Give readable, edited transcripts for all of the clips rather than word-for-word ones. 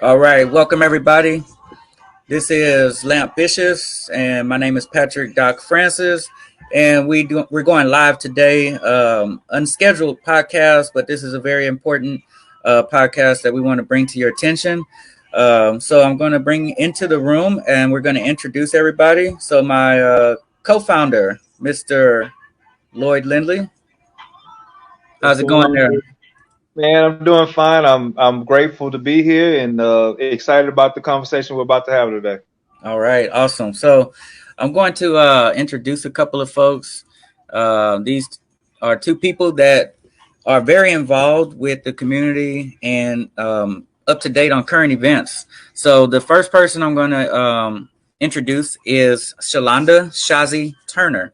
All right, welcome everybody. This is LAMPBITIOUS, and my name is Patrick Doc Francis, and we're going live today. Unscheduled podcast, but this is a very important podcast that we want to bring to your attention. So I'm going to bring into the room, and we're going to introduce everybody. So my co-founder, Mr. Lloyd Lindley, What's how's it going going on, there? man? I'm doing fine. I'm grateful to be here and excited about the conversation we're about to have today. All right, awesome. So I'm going to introduce a couple of folks. These are two people that are very involved with the community and up to date on current events. So the first person I'm going to introduce is Shalonda Shazi Turner.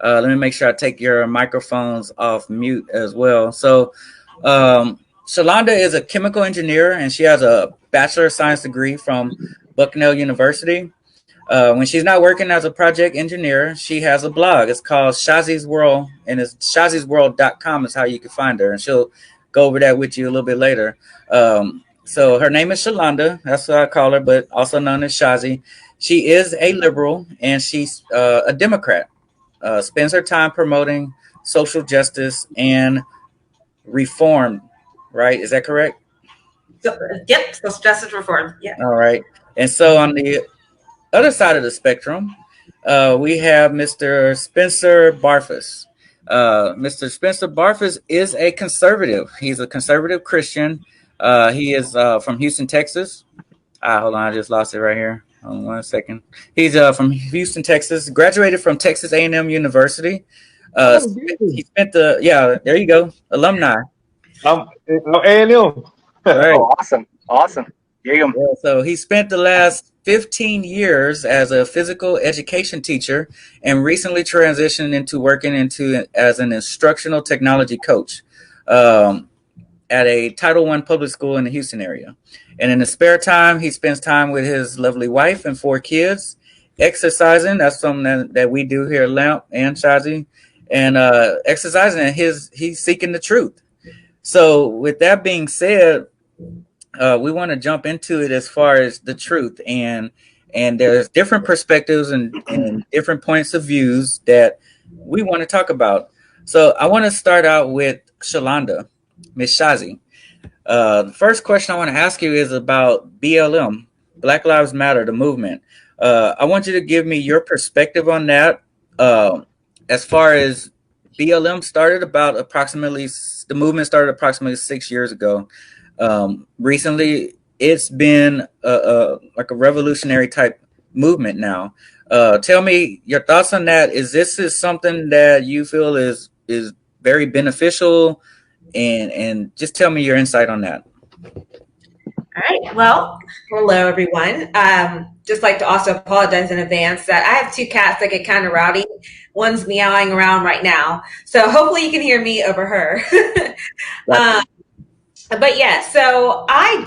Let me make sure I take your microphones off mute as well. So Shalonda is a chemical engineer and she has a Bachelor of Science degree from Bucknell University. When she's not working as a project engineer, she has a blog. It's called Shazi's World, and it's shazisworld.com is how you can find her. And she'll go over that with you a little bit later. So her name is Shalonda. That's what I call her, but also known as Shazi. She is a liberal, and she's a Democrat. Spends her time promoting social justice and reform, right? Is that correct? Yep, social justice reform. Yeah. All right. And so on the other side of the spectrum, we have Mr. Spencer Barthus. Mr. Spencer Barthus is a conservative. He's a conservative Christian. He is from Houston, Texas. Hold on, I just lost it right here. Hold on 1 second. He's from Houston, Texas. Graduated from Texas A&M University. He spent there you go, alumni. I'm A&M. Right. Oh, awesome. There you go. Yeah, so he spent the last 15 years as a physical education teacher and recently transitioned into working as an instructional technology coach at a Title I public school in the Houston area. And in his spare time, he spends time with his lovely wife and 4 kids, exercising. That's something that we do here at LAMP and Shazi. And exercising, and he's seeking the truth. So with that being said, we want to jump into it as far as the truth, and there's different perspectives and different points of views that we want to talk about. So I want to start out with Shalonda, Miss Shazi. The first question I want to ask you is about BLM, Black Lives Matter, the movement. I want you to give me your perspective on that. As far as BLM the movement started approximately 6 years ago. Recently, it's been like a revolutionary type movement now. Tell me your thoughts on that. Is this something that you feel is very beneficial, and just tell me your insight on that. All right. Well, hello everyone. Just like to also apologize in advance that I have 2 cats that get kind of rowdy. One's meowing around right now, so hopefully you can hear me over her. But yeah, so I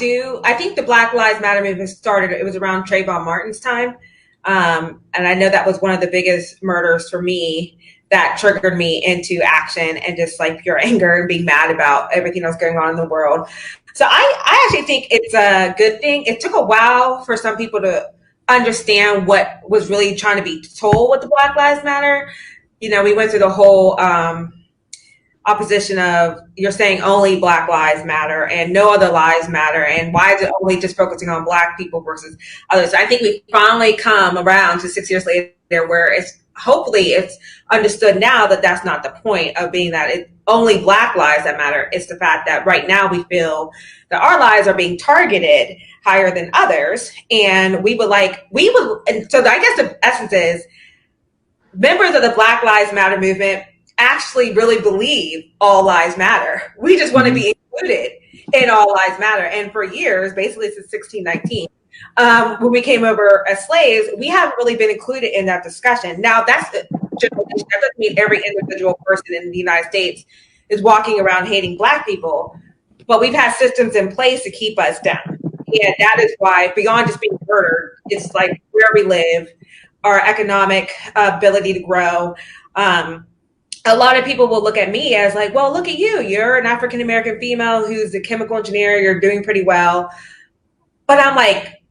think the Black Lives Matter movement started, it was around Trayvon Martin's time. And I know that was one of the biggest murders for me that triggered me into action and just like pure anger and being mad about everything that's going on in the world. So I actually think it's a good thing. It took a while for some people to understand what was really trying to be told with the Black Lives Matter. You know, we went through the whole opposition of you're saying only Black lives matter and no other lives matter, and why is it only just focusing on Black people versus others? So I think we finally come around to 6 years later where hopefully it's understood now that that's not the point of being that it's only Black lives that matter. It's the fact that right now we feel that our lives are being targeted higher than others, and and so I guess the essence is members of the Black Lives Matter movement actually really believe all lives matter. We just want to be included in all lives matter. And for years, basically since 1619, when we came over as slaves, we haven't really been included in that discussion. Now that doesn't mean every individual person in the United States is walking around hating Black people, but we've had systems in place to keep us down. And that is why, beyond just being murdered, it's like where we live, our economic ability to grow. A lot of people will look at me as like, well, look at you. You're an African-American female who's a chemical engineer. You're doing pretty well. But I'm like,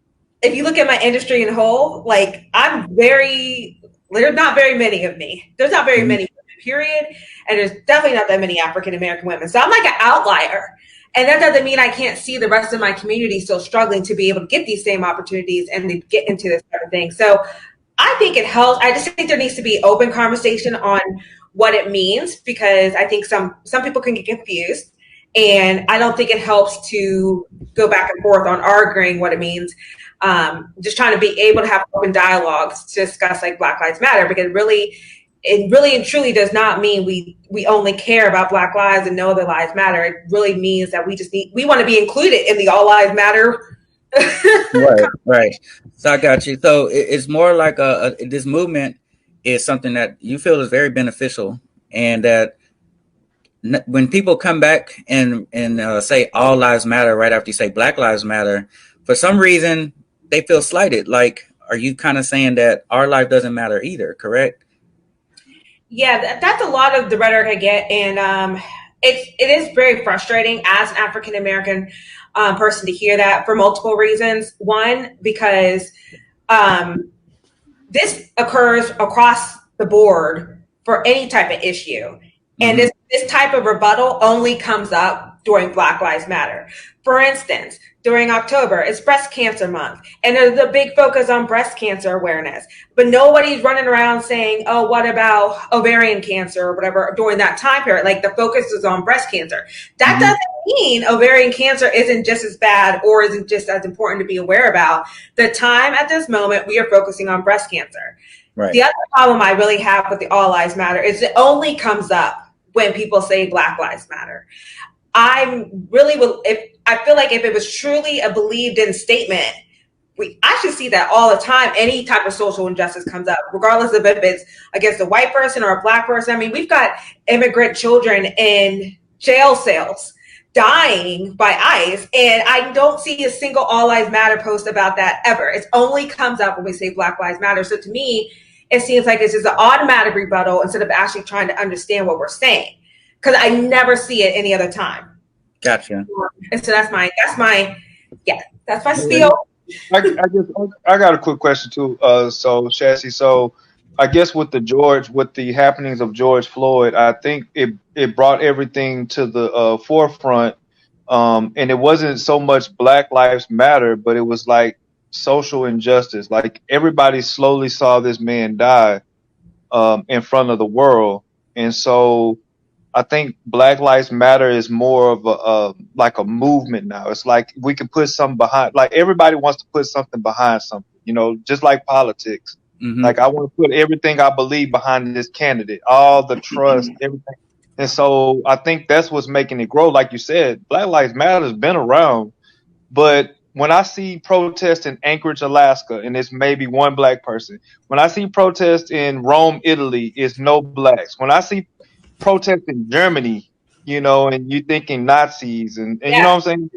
if you look at my industry in whole, like there's not very many of me. There's not very many women, period. And there's definitely not that many African American women. So I'm like an outlier. And that doesn't mean I can't see the rest of my community still struggling to be able to get these same opportunities and to get into this type of thing. So I think it helps. I just think there needs to be open conversation on what it means, because I think some people can get confused. And I don't think it helps to go back and forth on arguing what it means. Just trying to be able to have open dialogues to discuss like Black Lives Matter, because it really and truly does not mean we only care about Black lives and no other lives matter. It really means that we want to be included in the all lives matter. Right. So I got you. So it's more like this movement is something that you feel is very beneficial, and that when people come back and say all lives matter right after you say Black Lives Matter, for some reason they feel slighted. Like, are you kind of saying that our life doesn't matter either? Correct? Yeah, that's a lot of the rhetoric I get, and it is very frustrating as an African American person to hear that for multiple reasons. One, because this occurs across the board for any type of issue. And this type of rebuttal only comes up during Black Lives Matter. For instance, during October, it's Breast Cancer Month, and there's a big focus on breast cancer awareness. But nobody's running around saying, oh, what about ovarian cancer or whatever during that time period? Like, the focus is on breast cancer. That doesn't mean ovarian cancer isn't just as bad or isn't just as important to be aware about. The time at this moment, we are focusing on breast cancer. Right. The other problem I really have with the All Lives Matter is it only comes up when people say Black Lives Matter. I feel like if it was truly a believed in statement, I should see that all the time. Any type of social injustice comes up, regardless of if it's against a white person or a Black person. I mean, we've got immigrant children in jail cells dying by ICE, and I don't see a single All Lives Matter post about that ever. It only comes up when we say Black Lives Matter. So to me, it seems like it's just an automatic rebuttal instead of actually trying to understand what we're saying, because I never see it any other time. Gotcha. And so that's my spiel. I got a quick question too. So Chassie, so I guess with the happenings of George Floyd, I think it brought everything to the forefront. And it wasn't so much Black Lives Matter, but it was like social injustice. Like, everybody slowly saw this man die in front of the world. And so I think Black Lives Matter is more of like a movement now. It's like we can put something behind, like everybody wants to put something behind something, just like politics. Like, I want to put everything I believe behind this candidate, all the trust, everything. And so I think that's what's making it grow. Like you said, Black Lives Matter has been around, but when I see protests in Anchorage, Alaska, and it's maybe one Black person, when I see protests in Rome, Italy, it's no Blacks. When I see protests in Germany, and you thinking Nazis and you know what I'm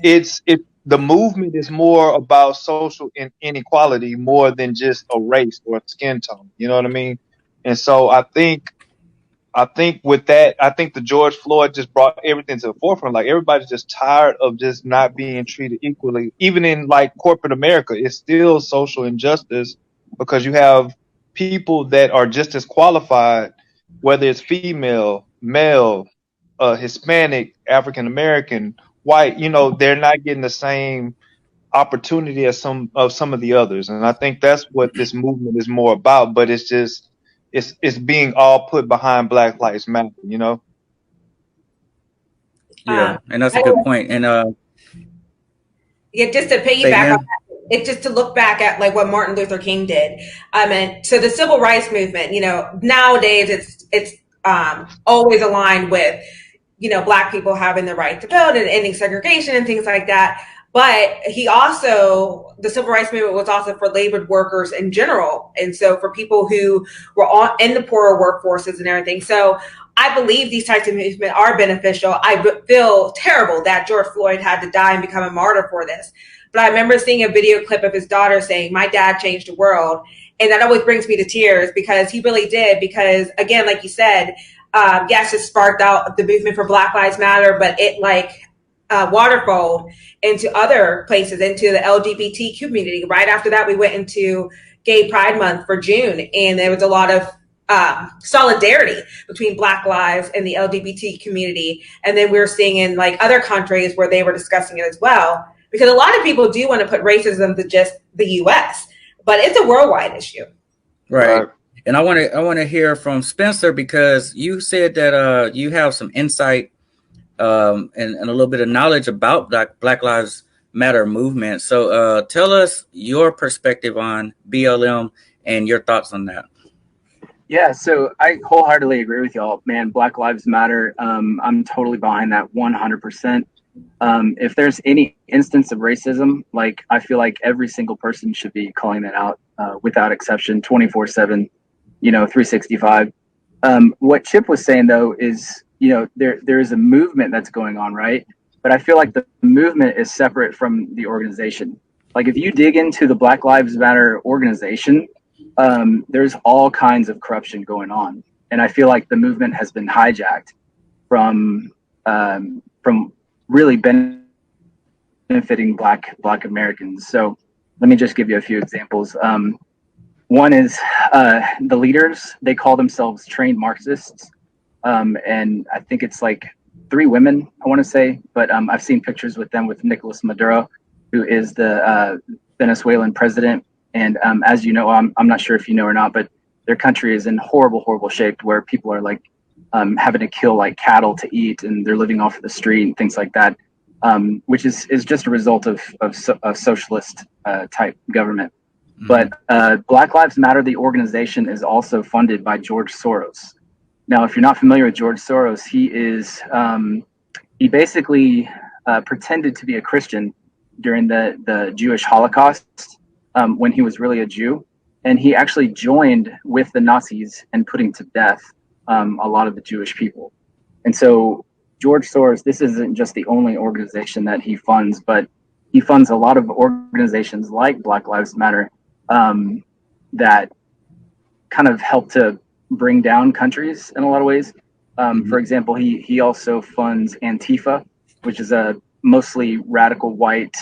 saying? The movement is more about social inequality more than just a race or a skin tone. You know what I mean? And so I think with that, I think the George Floyd just brought everything to the forefront. Like, everybody's just tired of just not being treated equally. Even in like corporate America, it's still social injustice, because you have people that are just as qualified, whether it's female, male, Hispanic, African American, white. They're not getting the same opportunity as some of the others. And I think that's what this movement is more about. But it's just it's being all put behind Black Lives Matter, Yeah, and that's a good point. And just to piggyback on that, it's just to look back at like what Martin Luther King did. And so the civil rights movement, nowadays it's always aligned with, Black people having the right to vote and ending segregation and things like that. But the civil rights movement was also for labored workers in general. And so for people who were in the poorer workforces and everything. So I believe these types of movements are beneficial. I feel terrible that George Floyd had to die and become a martyr for this. But I remember seeing a video clip of his daughter saying, "My dad changed the world." And that always brings me to tears, because he really did. Because again, like you said, yes, it sparked out the movement for Black Lives Matter, but it waterfall into other places, into the LGBT community. Right after that, we went into Gay Pride Month for June, and there was a lot of solidarity between Black lives and the LGBT community. And then we were seeing in like other countries where they were discussing it as well, because a lot of people do want to put racism to just the U.S., but it's a worldwide issue. Right. And I want to hear from Spencer, because you said that you have some insight and a little bit of knowledge about Black Lives Matter movement. So tell us your perspective on BLM and your thoughts on that. Yeah, so I wholeheartedly agree with y'all, man. Black Lives Matter. I'm totally behind that 100%. If there's any instance of racism, like I feel like every single person should be calling that out without exception, 24/7, 365. What Chip was saying though is, there is a movement that's going on, right? But I feel like the movement is separate from the organization. Like if you dig into the Black Lives Matter organization, there's all kinds of corruption going on, and I feel like the movement has been hijacked from really benefiting Black Americans. So let me just give you a few examples. One is the leaders. They call themselves trained Marxists, and I think it's like 3 women, I want to say, but I've seen pictures with them with Nicolas Maduro, who is the Venezuelan president. And as you know, I'm not sure if you know or not, but their country is in horrible shape, where people are like having to kill like cattle to eat, and they're living off of the street and things like that, which is just a result of socialist type government. Mm-hmm. But Black Lives Matter, the organization, is also funded by George Soros. Now, if you're not familiar with George Soros, he basically pretended to be a Christian during the Jewish Holocaust. When he was really a Jew, and he actually joined with the Nazis in putting to death a lot of the Jewish people. And so George Soros, this isn't just the only organization that he funds, but he funds a lot of organizations like Black Lives Matter that kind of help to bring down countries in a lot of ways. For example, he also funds Antifa, which is a mostly radical white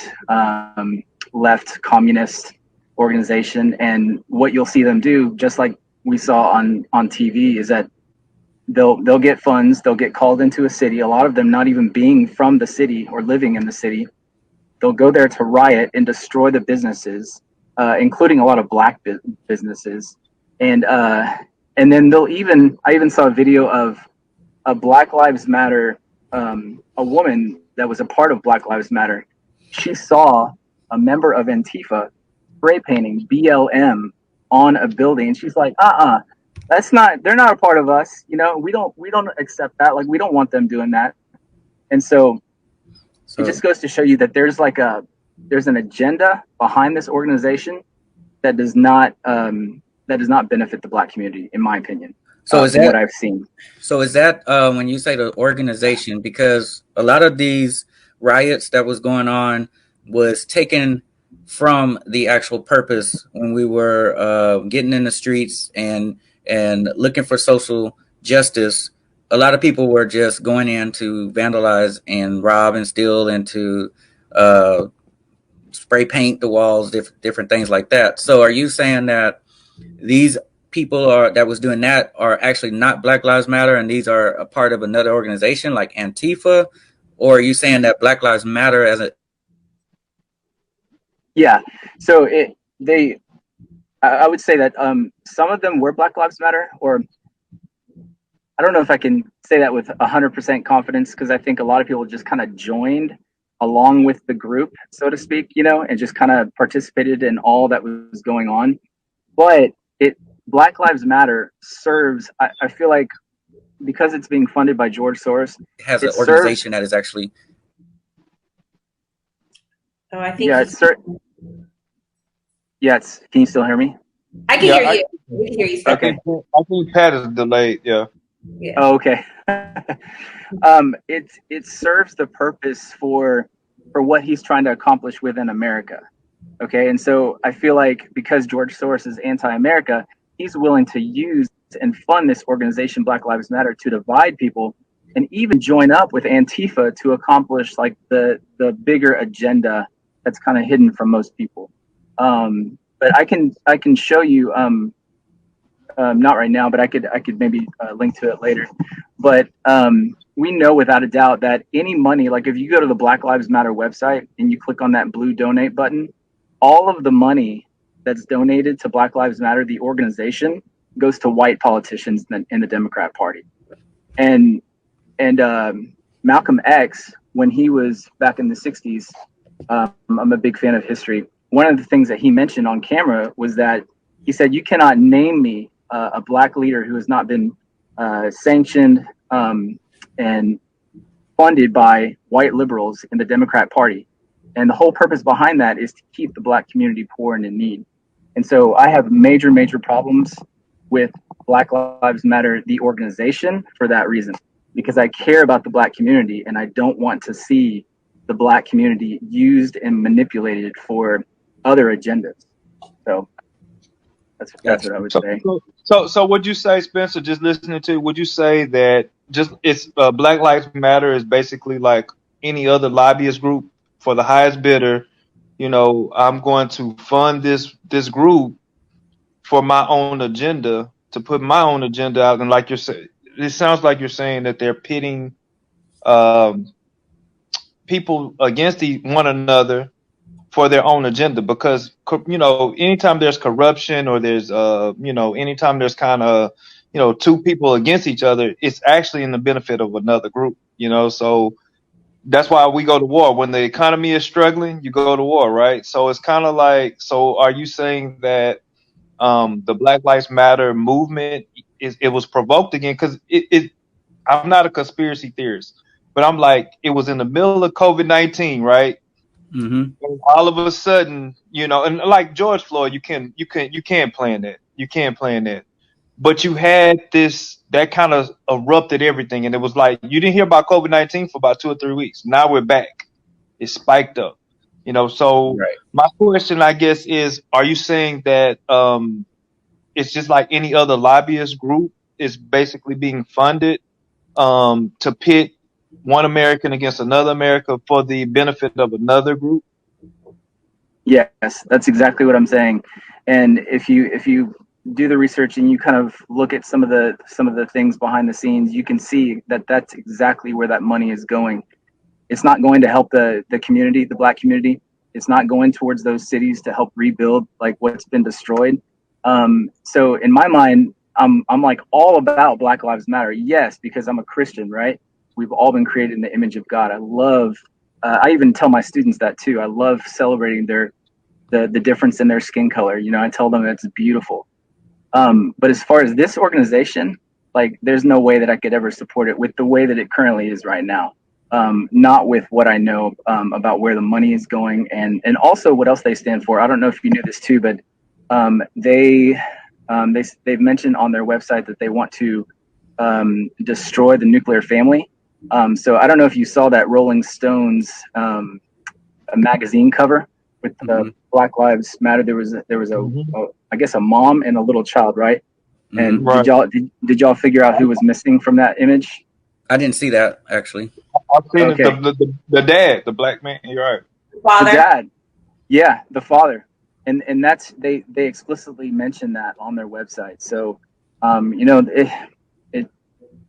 left communist organization. And what you'll see them do, just like we saw on TV, is that they'll get funds, they'll get called into a city, a lot of them not even being from the city or living in the city. They'll go there to riot and destroy the businesses, including a lot of Black businesses. And then I even saw a video of a Black Lives Matter, a woman that was a part of Black Lives Matter. She saw a member of Antifa spray painting BLM on a building, and she's like, they're not a part of us. We don't accept that. Like, we don't want them doing that. And so it just goes to show you that there's an agenda behind this organization that does not benefit the Black community, in my opinion. So is that what I've seen? So is that when you say the organization, because a lot of these riots that was going on was taken from the actual purpose when we were getting in the streets and looking for social justice. A lot of people were just going in to vandalize and rob and steal and to spray paint the walls, different things like that. So are you saying that these people that was doing that are actually not Black Lives Matter, and these are a part of another organization like Antifa? Or are you saying that Black Lives Matter as a... Yeah, so I would say that some of them were Black Lives Matter, or I don't know if I can say that with 100% confidence, because I think a lot of people just kind of joined along with the group, so to speak, and just kind of participated in all that was going on. But Black Lives Matter serves, I feel like, because it's being funded by George Soros, it has an organization that is actually... Oh, I think... Yeah, can you still hear me? I can hear you. We can hear you. Okay. I think Pat is delayed. Yeah. Oh, okay. It serves the purpose for what he's trying to accomplish within America. Okay, and so I feel like because George Soros is anti-America, he's willing to use and fund this organization, Black Lives Matter, to divide people and even join up with Antifa to accomplish like the bigger agenda that's kind of hidden from most people. But I can show you, not right now, but I could maybe link to it later. But we know without a doubt that any money, like if you go to the Black Lives Matter website and you click on that blue donate button, all of the money that's donated to Black Lives Matter, the organization, goes to white politicians in the Democrat Party. And Malcolm X, when he was back in the 60s, I'm a big fan of history. One of the things that he mentioned on camera was that he said, "You cannot name me a black leader who has not been sanctioned and funded by white liberals in the Democrat Party." And the whole purpose behind that is to keep the black community poor and in need. And so I have major problems with Black Lives Matter, the organization, for that reason, because I care about the black community and I don't want to see the black community used and manipulated for other agendas. So that's what I would say. So would you say, Spencer, just listening to, would you say that just it's Black Lives Matter is basically like any other lobbyist group for the highest bidder? You know, I'm going to fund this group for my own agenda, to put my own agenda out. And like you're saying, it sounds like you're saying that they're pitting people against one another for their own agenda, because, you know, anytime there's corruption or there's you know, anytime there's kind of, you know, two people against each other, it's actually in the benefit of another group, you know. So that's why we go to war. When the economy is struggling, you go to war, right? So it's kind of like, so are you saying that the Black Lives Matter movement it was provoked again? Because I'm not a conspiracy theorist, but I'm like, it was in the middle of COVID-19, right? Mm-hmm. And all of a sudden, you know, and like George Floyd, you can't plan that. You can't plan that. But you had that kind of erupted everything, and it was like you didn't hear about COVID-19 for about 2 or 3 weeks. Now we're back. It spiked up. You know, so Right. my question, I guess, is: are you saying that it's just like any other lobbyist group is basically being funded to pit one American against another America for the benefit of another group? Yes, that's exactly what I'm saying. And if you do the research and you kind of look at some of the things behind the scenes, you can see that that's exactly where that money is going. It's not going to help the community, the black community. It's not going towards those cities to help rebuild like what's been destroyed. So in my mind, I'm like all about Black Lives Matter. Yes, because I'm a Christian, right? We've all been created in the image of God. I love. I even tell my students that too. I love celebrating the difference in their skin color. You know, I tell them it's beautiful. But as far as this organization, like, there's no way that I could ever support it with the way that it currently is right now. Not with what I know about where the money is going and also what else they stand for. I don't know if you knew this too, but they've mentioned on their website that they want to destroy the nuclear family. So I don't know if you saw that Rolling Stones magazine cover with Black Lives Matter. There was a I guess a mom and a little child, right? And Right. did y'all figure out who was missing from that image? I didn't see that actually. I've seen Okay. the dad, the black man. You're right. Father. The dad. Yeah, the father. And that's they explicitly mentioned that on their website. So you know,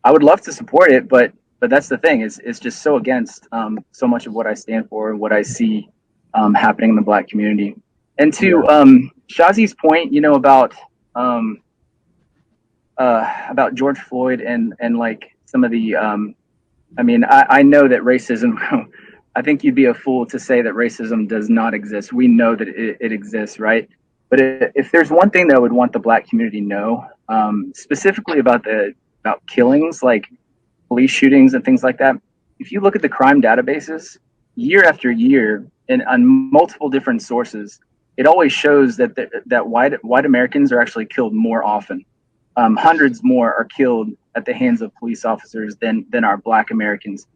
I would love to support it, but that's the thing, it's just so against so much of what I stand for and what I see happening in the black community. And to Shazi's point, you know, about George Floyd and like some of the I mean, I know that racism I think you'd be a fool to say that racism does not exist. We know that it exists, right? But if there's one thing that I would want the black community to know, specifically about killings, like police shootings and things like that, if you look at the crime databases year after year and on multiple different sources, it always shows that white Americans are actually killed more often. Hundreds more are killed at the hands of police officers than our black Americans,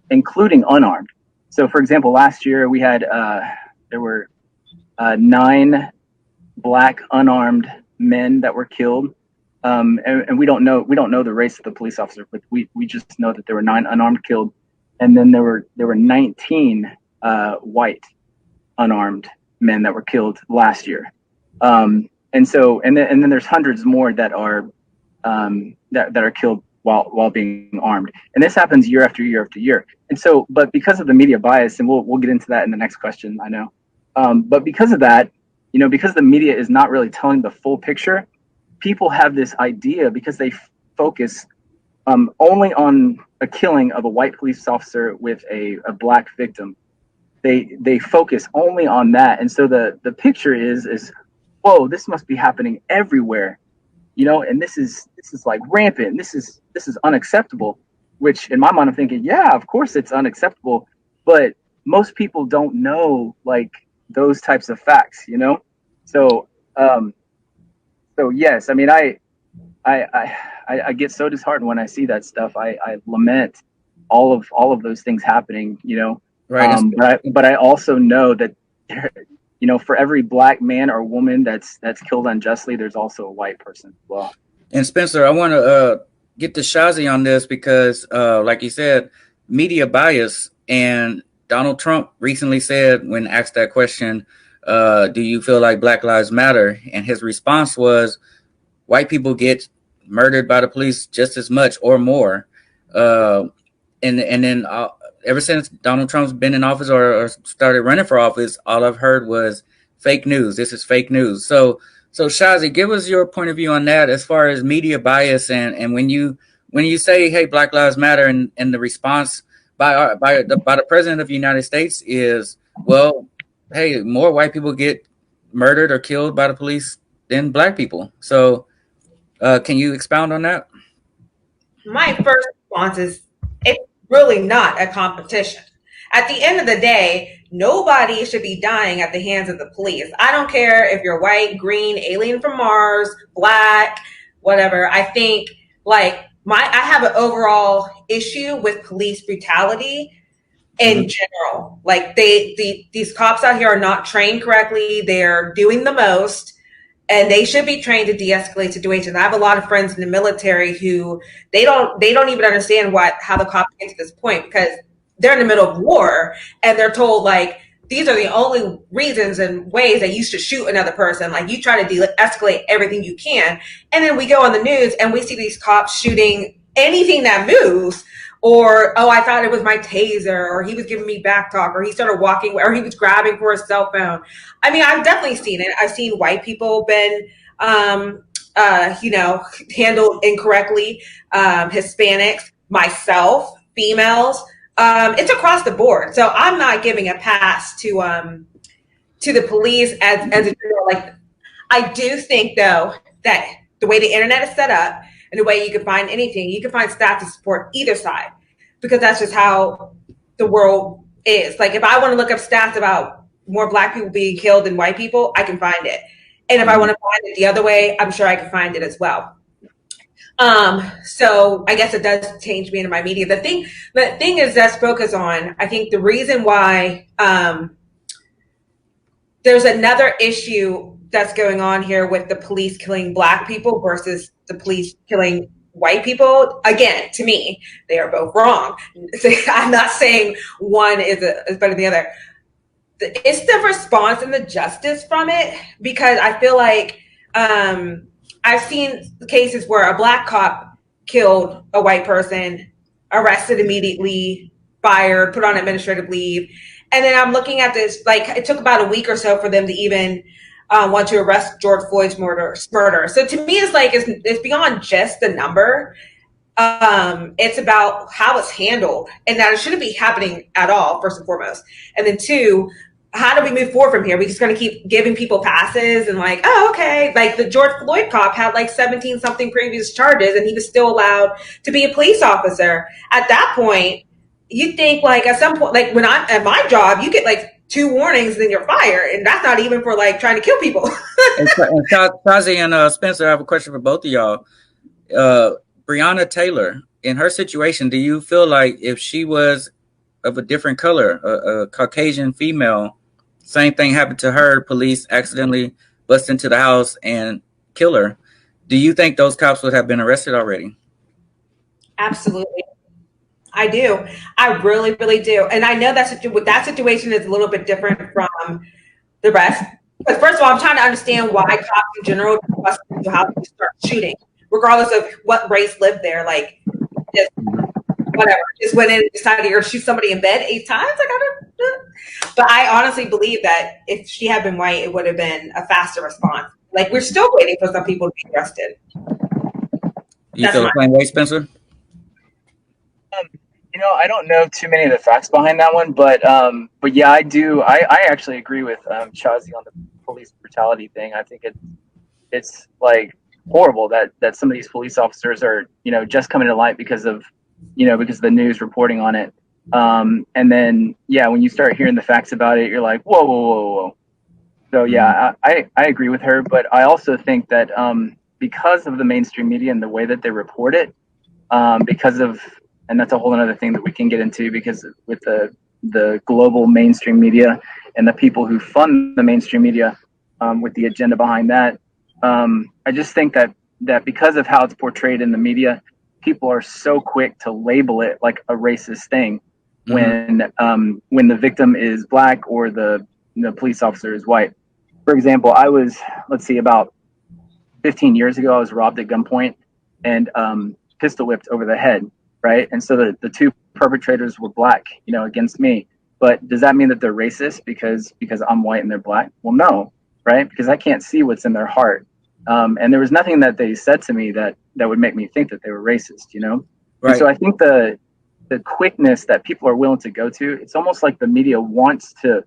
including unarmed. So, for example, last year we had there were 9 black unarmed men that were killed and we don't know the race of the police officer, but we just know that there were 9 unarmed killed, and then there were 19 white unarmed men that were killed last year. And then there's hundreds more that are that are killed while being armed, and this happens year after year after year. And so, but because of the media bias, and we'll get into that in the next question, I know, but because of that, because the media is not really telling the full picture, people have this idea, because they focus only on a killing of a white police officer with a black victim. They focus only on that, and so the picture is, whoa, this must be happening everywhere, and this is like rampant. This is unacceptable. Which in my mind I'm thinking, yeah, of course it's unacceptable, but most people don't know like those types of facts, So yes, I mean, I get so disheartened when I see that stuff. I lament all of those things happening, Right. But I also know that for every black man or woman that's killed unjustly, there's also a white person as well. And Spencer, I want to get to Shazi on this because, like you said, media bias. And Donald Trump recently said, when asked that question, do you feel like Black Lives Matter? And his response was, white people get murdered by the police just as much or more. And then ever since Donald Trump's been in office or started running for office, all I've heard was fake news. This is fake news. So Shazi, give us your point of view on that as far as media bias and when you say, hey, Black Lives Matter, and the response by the president of the United States is, well, hey, more white people get murdered or killed by the police than black people. So can you expound on that? My first response is, it's really not a competition. At the end of the day, nobody should be dying at the hands of the police. I don't care if you're white, green, alien from Mars, black, whatever. I think I have an overall issue with police brutality in general. Like these cops out here are not trained correctly. They're doing the most, and they should be trained to de-escalate situations. I have a lot of friends in the military who they don't even understand how the cops get to this point, because they're in the middle of war and they're told like, these are the only reasons and ways that you should shoot another person. Like, you try to de-escalate everything you can. And then we go on the news and we see these cops shooting anything that moves, or, oh, I thought it was my taser, or he was giving me back talk, or he started walking, or he was grabbing for his cell phone. I mean, I've definitely seen it. I've seen white people been, handled incorrectly, Hispanics, myself, females. It's across the board. So I'm not giving a pass to the police as a general. Like, I do think though that the way the internet is set up and the way you can find anything, you can find stats to support either side, because that's just how the world is. Like, if I want to look up stats about more black people being killed than white people, I can find it. And if I want to find it the other way, I'm sure I can find it as well. So I guess it does change me into my media. The thing is, let's focus on, I think the reason why, there's another issue that's going on here with the police killing black people versus the police killing white people. Again, to me, they are both wrong. I'm not saying one is better than the other. It's the response and the justice from it, because I feel like, I've seen cases where a black cop killed a white person, arrested immediately, fired, put on administrative leave. And then I'm looking at this, like, it took about a week or so for them to even want to arrest George Floyd's murder. So to me, it's like, it's beyond just the number. It's about how it's handled, and that it shouldn't be happening at all, first and foremost. And then two, how do we move forward from here? We're just going to keep giving people passes and like, oh, okay. Like, the George Floyd cop had like 17 something previous charges, and he was still allowed to be a police officer. At that point, you think like at some point, like when I'm at my job, you get like 2 warnings and then you're fired. And that's not even for like trying to kill people. And Shazi and Spencer, I have a question for both of y'all. Breonna Taylor, in her situation, do you feel like if she was of a different color, a Caucasian female, same thing happened to her, police accidentally bust into the house and kill her, Do you think those cops would have been arrested already? Absolutely. I do. I really, really do. And I know that situation is a little bit different from the rest. But first of all, I'm trying to understand why cops in general trust people how to start shooting, regardless of what race lived there. Like, just whatever, just went in and decided to shoot somebody in bed 8 times. Like, I don't. But I honestly believe that if she had been white, it would have been a faster response. Like, we're still waiting for some people to be arrested. You feel the same way, Spencer? I don't know too many of the facts behind that one, but yeah, I do. I actually agree with Shazi on the police brutality thing. I think it's like horrible that some of these police officers are just coming to light because of the news reporting on it. And then when you start hearing the facts about it, you're like, whoa, whoa, whoa, whoa. So yeah, I agree with her, but I also think that because of the mainstream media and the way that they report it, and that's a whole other thing that we can get into, because with the global mainstream media and the people who fund the mainstream media with the agenda behind that, I just think that because of how it's portrayed in the media, people are so quick to label it like a racist thing when the victim is black or the police officer is white. For example, I was, about 15 years ago, I was robbed at gunpoint and pistol whipped over the head, right? And so the two perpetrators were black, against me. But does that mean that they're racist because I'm white and they're black? Well, no, right? Because I can't see what's in their heart. And there was nothing that they said to me that would make me think that they were racist, Right. And so I think the quickness that people are willing to go to, it's almost like the media wants to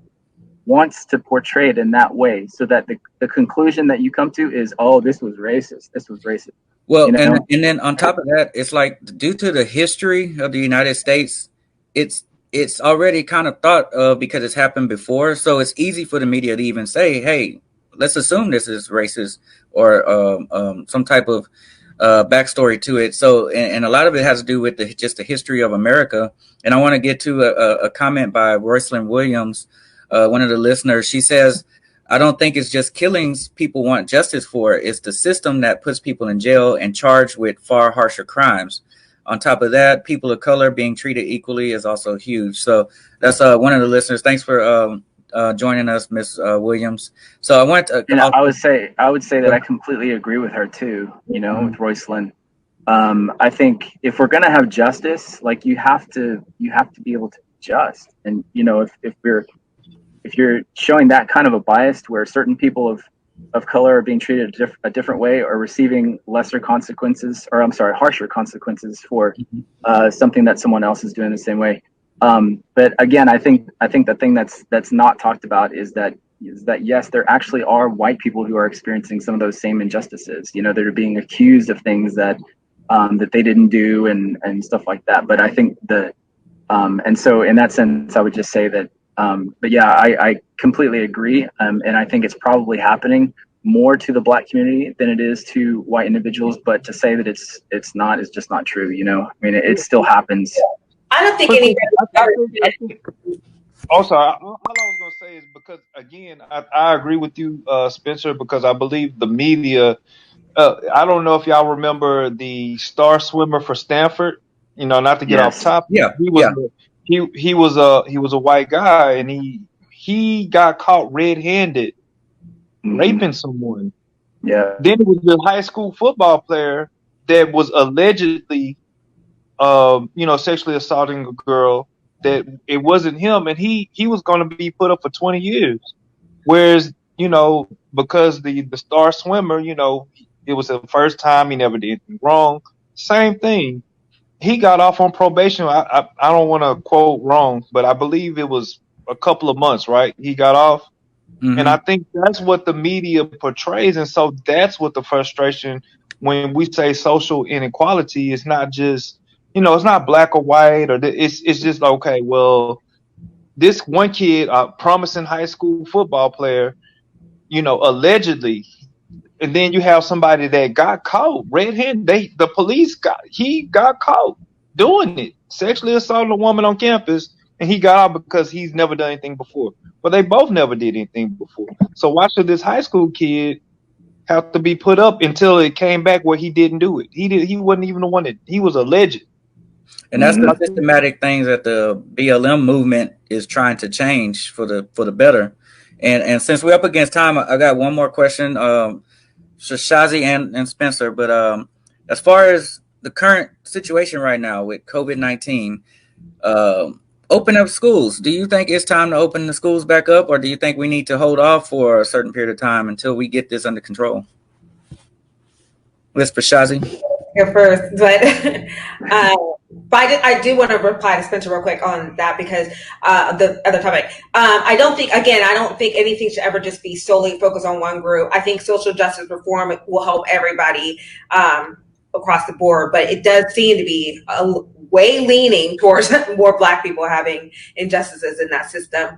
portray it in that way, so that the conclusion that you come to is, oh, this was racist. Well, and then on top of that, it's like, due to the history of the United States, it's already kind of thought of because it's happened before. So it's easy for the media to even say, hey, let's assume this is racist or some type of backstory to it. So, and a lot of it has to do with just the history of America. And I want to get to a comment by Roycelyn Williams, one of the listeners. She says, I don't think it's just killings people want justice for. It's the system that puts people in jail and charged with far harsher crimes. On top of that, people of color being treated equally is also huge. So that's one of the listeners. Thanks for joining us, Miss Williams. So I want to. I would say that I completely agree with her too. With Roycelyn. I think if we're gonna have justice, like you have to be able to be just. And if you're showing that kind of a bias where certain people of color are being treated a different way or receiving harsher consequences for something that someone else is doing the same way. But again, I think the thing that's not talked about is that yes, there actually are white people who are experiencing some of those same injustices. That are being accused of things that they didn't do and stuff like that. But I think and so in that sense, I would just say that. But yeah, I completely agree. And I think it's probably happening more to the black community than it is to white individuals. But to say that it's not is just not true. I mean, it still happens. I don't think any. Also, all I was going to say is because, again, I agree with you, Spencer, because I believe the media. I don't know if y'all remember the star swimmer for Stanford. Not to get off topic. Yeah, he was a white guy, and he got caught red-handed raping someone. Yeah. Then it was the high school football player that was allegedly, sexually assaulting a girl. That it wasn't him, and he was going to be put up for 20 years. Whereas, because the star swimmer, it was the first time, he never did anything wrong. Same thing. He got off on probation. I don't want to quote wrong, but I believe it was a couple of months, right? He got off. And I think that's what the media portrays. And so that's what the frustration when we say social inequality is not just, it's not black or white, or it's just, okay, well, this one kid, a promising high school football player, allegedly, and then you have somebody that got caught red-handed. The police got caught doing it, sexually assaulting a woman on campus, and he got out because he's never done anything before. Well, they both never did anything before. So why should this high school kid have to be put up until it came back where he didn't do it. He wasn't even the one that he was alleged. And that's the systematic things that the BLM movement is trying to change for the better. And since we're up against time, I got one more question, Shazi and Spencer. But as far as the current situation right now with COVID-19, open up schools. Do you think it's time to open the schools back up, or do you think we need to hold off for a certain period of time until we get this under control? Let's for Shazi. Here first, but I do want to reply to Spencer real quick on that because the other topic. I don't think anything should ever just be solely focused on one group. I think social justice reform will help everybody across the board, but it does seem to be way leaning towards more Black people having injustices in that system.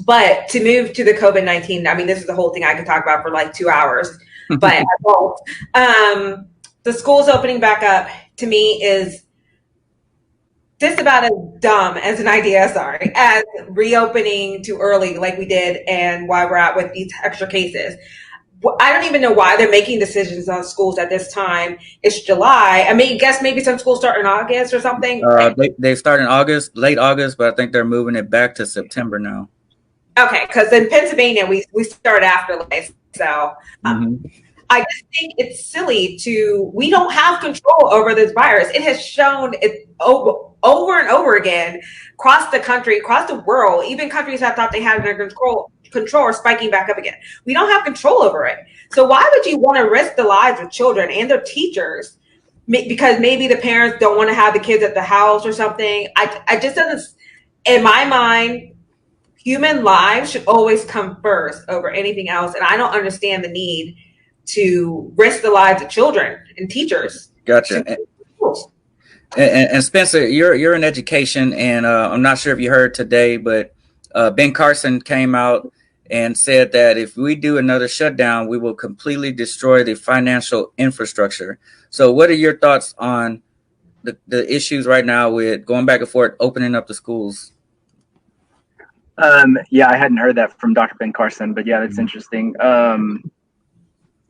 But to move to the COVID-19, I mean, this is the whole thing I could talk about for like 2 hours, but I won't. The schools opening back up to me is just about as dumb as an idea, as reopening too early like we did and why we're at with these extra cases. I don't even know why they're making decisions on schools at this time. It's July. I mean, guess maybe some schools start in August or something. They start in August, late August, but I think they're moving it back to September now. Okay, because in Pennsylvania, we start after Labor. So I just think it's silly we don't have control over this virus. It has shown it over and over again across the country, across the world. Even countries that thought they had under control are spiking back up again. We don't have control over it. So why would you want to risk the lives of children and their teachers because maybe the parents don't want to have the kids at the house or something? I just doesn't, in my mind, human lives should always come first over anything else. And I don't understand the need to risk the lives of children and teachers. Gotcha. And Spencer, you're in education, and I'm not sure if you heard today, but Ben Carson came out and said that if we do another shutdown, we will completely destroy the financial infrastructure. So what are your thoughts on the issues right now with going back and forth, opening up the schools? Yeah, I hadn't heard that from Dr. Ben Carson, but yeah, that's interesting.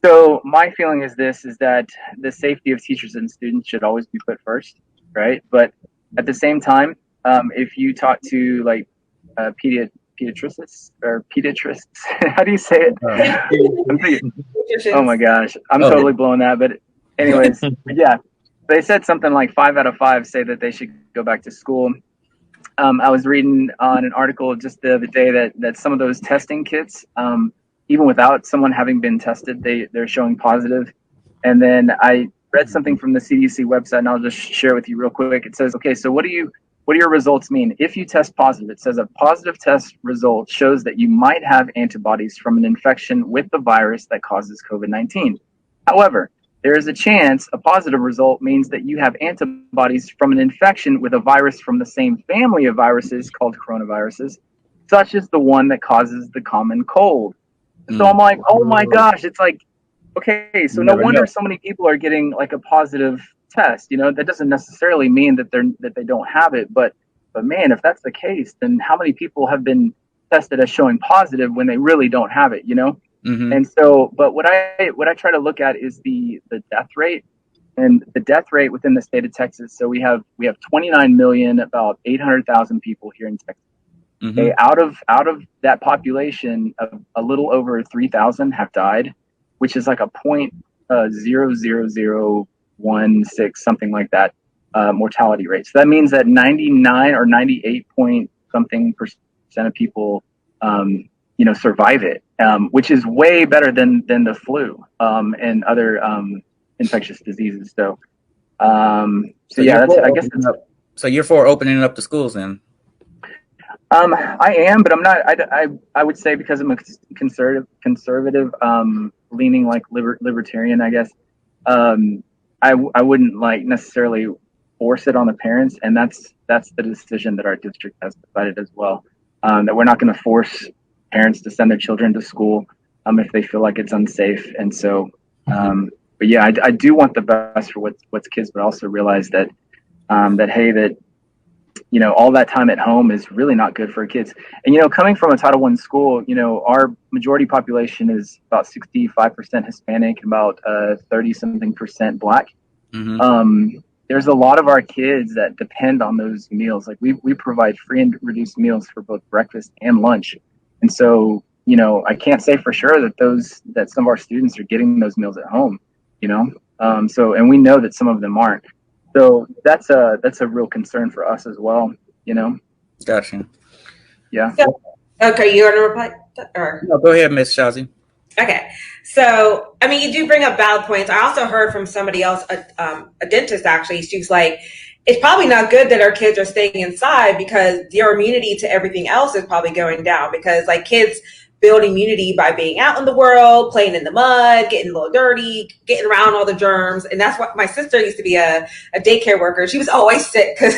So my feeling is that the safety of teachers and students should always be put first, right? But at the same time, if you talk to like pediatricists, how do you say it? Oh my gosh, I'm totally blowing that. But anyways, yeah, they said something like 5 out of 5 say that they should go back to school. I was reading on an article just the other day that some of those testing kits, even without someone having been tested, they're showing positive. And then I read something from the CDC website, and I'll just share it with you real quick. It says, okay, so what do your results mean? If you test positive, it says a positive test result shows that you might have antibodies from an infection with the virus that causes COVID-19. However, there is a chance a positive result means that you have antibodies from an infection with a virus from the same family of viruses called coronaviruses, such as the one that causes the common cold. So I'm like, oh my gosh, it's like, okay, so no wonder so many people are getting like a positive test. You know, that doesn't necessarily mean that they don't have it, but man, if that's the case, then how many people have been tested as showing positive when they really don't have it, you know? And so, but what I try to look at is the death rate, and the death rate within the state of Texas. So we have 29 million, about 800,000 people here in Texas. Okay, out of that population, a little over 3,000 have died, which is like a 0.00016, something like that, mortality rate. So that means that 99 or 98 point something % of people, survive it, which is way better than the flu and other infectious diseases. So, yeah, I guess. So you're for opening up the schools then? I am, but I'm not. I would say because I'm a conservative, leaning like libertarian, I guess. I wouldn't like necessarily force it on the parents, and that's the decision that our district has decided as well. That we're not going to force parents to send their children to school if they feel like it's unsafe. And so, but yeah, I do want the best for what's kids, but also realize that all that time at home is really not good for kids. And, coming from a Title I school, our majority population is about 65% Hispanic, about 30-something% Black. Mm-hmm. There's a lot of our kids that depend on those meals. Like we provide free and reduced meals for both breakfast and lunch. And so, I can't say for sure that some of our students are getting those meals at home, and we know that some of them aren't. So that's a real concern for us as well, Gotcha. Yeah. So, okay, you want to reply? Or? No, go ahead, Miss Shazi. Okay. So, I mean, you do bring up valid points. I also heard from somebody else, a dentist actually. She's like, it's probably not good that our kids are staying inside because their immunity to everything else is probably going down, because like kids build immunity by being out in the world, playing in the mud, getting a little dirty, getting around all the germs. And that's what my sister used to be a daycare worker. She was always sick because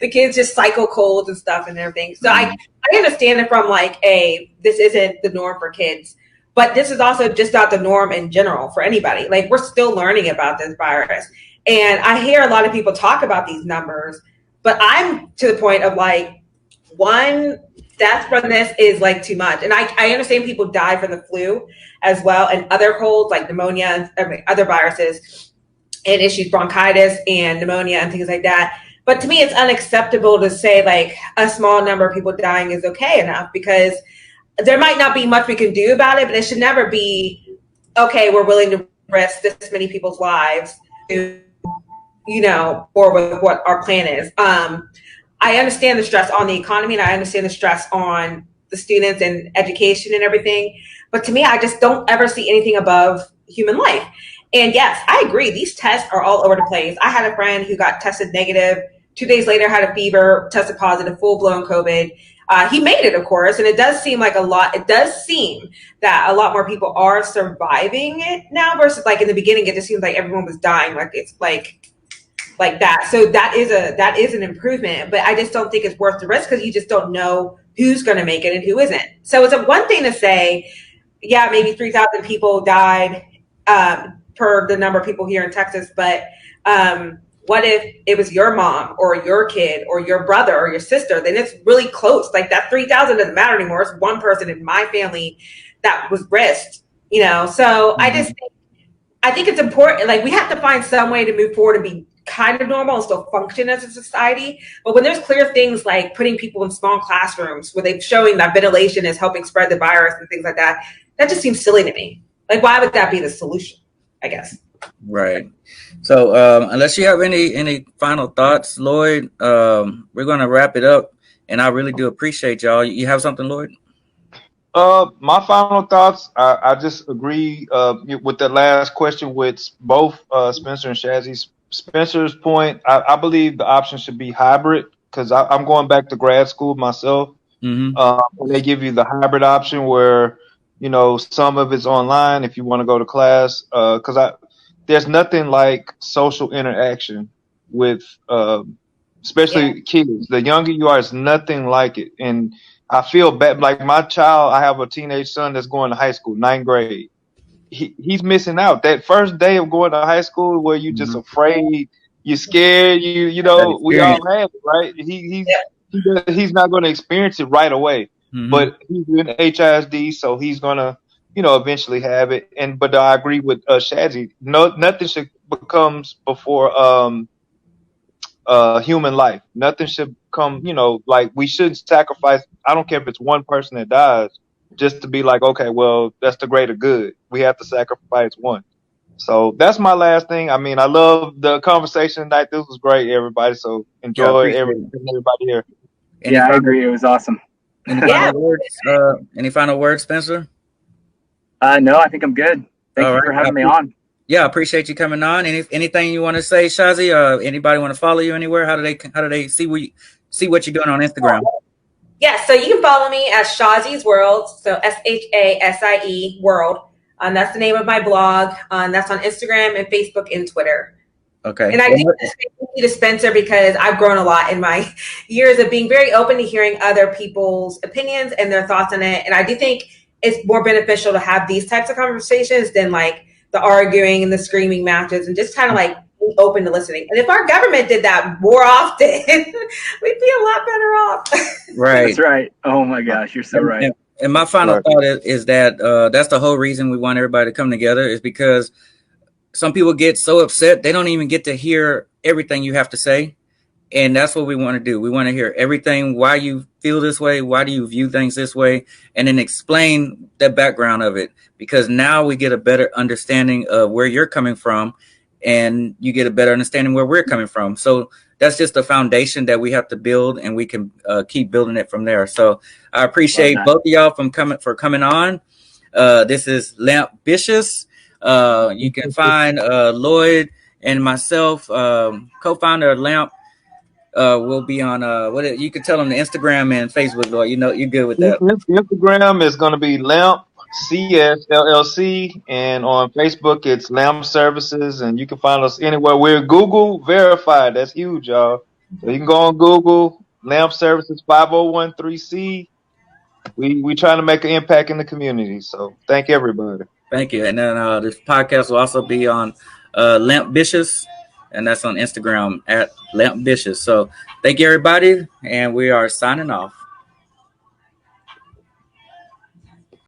the kids just cycle colds and stuff and everything. So I understand it from like this isn't the norm for kids, but this is also just not the norm in general for anybody. Like we're still learning about this virus. And I hear a lot of people talk about these numbers, but I'm to the point of like, one death from this is like too much. And I understand people die from the flu as well and other colds like pneumonia and other viruses and issues, bronchitis and pneumonia and things like that. But to me, it's unacceptable to say like a small number of people dying is okay enough, because there might not be much we can do about it, but it should never be, okay, we're willing to risk this many people's lives to, or with what our plan is. I understand the stress on the economy and I understand the stress on the students and education and everything. But to me, I just don't ever see anything above human life. And yes, I agree. These tests are all over the place. I had a friend who got tested negative, 2 days later had a fever, tested positive, full-blown COVID. He made it, of course, and it does seem that a lot more people are surviving it now versus like in the beginning, it just seems like everyone was dying. Like it's like that. So that is an improvement, but I just don't think it's worth the risk because you just don't know who's going to make it and who isn't. So it's one thing to say, yeah, maybe 3,000 people died per the number of people here in Texas, but what if it was your mom or your kid or your brother or your sister? Then it's really close. Like that 3,000 doesn't matter anymore. It's one person in my family that was risked, So mm-hmm. I think it's important. Like we have to find some way to move forward and be kind of normal and still function as a society. But when there's clear things like putting people in small classrooms where they're showing that ventilation is helping spread the virus and things like that, that just seems silly to me. Like, why would that be the solution, I guess? Right. So unless you have any final thoughts, Lloyd, we're going to wrap it up. And I really do appreciate y'all. You have something, Lloyd? My final thoughts, I just agree with the last question with both Spencer and Shazzy. Spencer's point, I believe the option should be hybrid, because I'm going back to grad school myself. Mm-hmm. They give you the hybrid option where, some of it's online if you want to go to class, because there's nothing like social interaction with especially kids. The younger you are, it's nothing like it. And I feel bad. Like my child, I have a teenage son that's going to high school, 9th grade. He's missing out. That first day of going to high school where you're just afraid, you're scared, we all have it, right? He's not going to experience it right away, but he's in HISD, so he's going to, eventually have it. But I agree with Shazzy. Nothing should becomes before human life. Nothing should come, like we shouldn't sacrifice. I don't care if it's one person that dies, just to be like, okay, well, that's the greater good. We have to sacrifice one. So that's my last thing. I mean, I love the conversation tonight. This was great, everybody. So enjoy everybody here. I agree. It was awesome. Any final words, Spencer? No, I think I'm good. Thank you for having me on. Yeah, I appreciate you coming on. Anything you want to say, Shazi? Anybody want to follow you anywhere? How do they see what you're doing on Instagram? Yeah, so you can follow me as Shazi's World, so SHASIE World. That's the name of my blog. That's on Instagram and Facebook and Twitter. Okay. And I think thank you to Spencer, because I've grown a lot in my years of being very open to hearing other people's opinions and their thoughts on it. And I do think it's more beneficial to have these types of conversations than like the arguing and the screaming matches, and just kind of like be open to listening. And if our government did that more often, we'd be a lot better off. Right. That's right. Oh my gosh, you're so right. And my final Right. thought is that that's the whole reason we want everybody to come together, is because some people get so upset they don't even get to hear everything you have to say. And that's what we want to do. We want to hear everything, why you feel this way, why do you view things this way, and then explain the background of it. Because now we get a better understanding of where you're coming from, and you get a better understanding where we're coming from. So that's just the foundation that we have to build, and we can keep building it from there. So I appreciate both of y'all for coming on. This is LAMPBITIOUS. You can find Lloyd and myself, co-founder of LAMP. We'll be on what you can tell them the Instagram and Facebook, Lloyd. You know you're good with that. Instagram is going to be LAMP CS LLC, and on Facebook it's LAMP Services, and you can find us anywhere. We're Google verified. That's huge, y'all. So you can go on Google, LAMP Services 5013C. We trying to make an impact in the community. So thank everybody. Thank you. And then this podcast will also be on LAMPBITIOUS, and that's on Instagram at LAMPBITIOUS. So thank you, everybody, and we are signing off.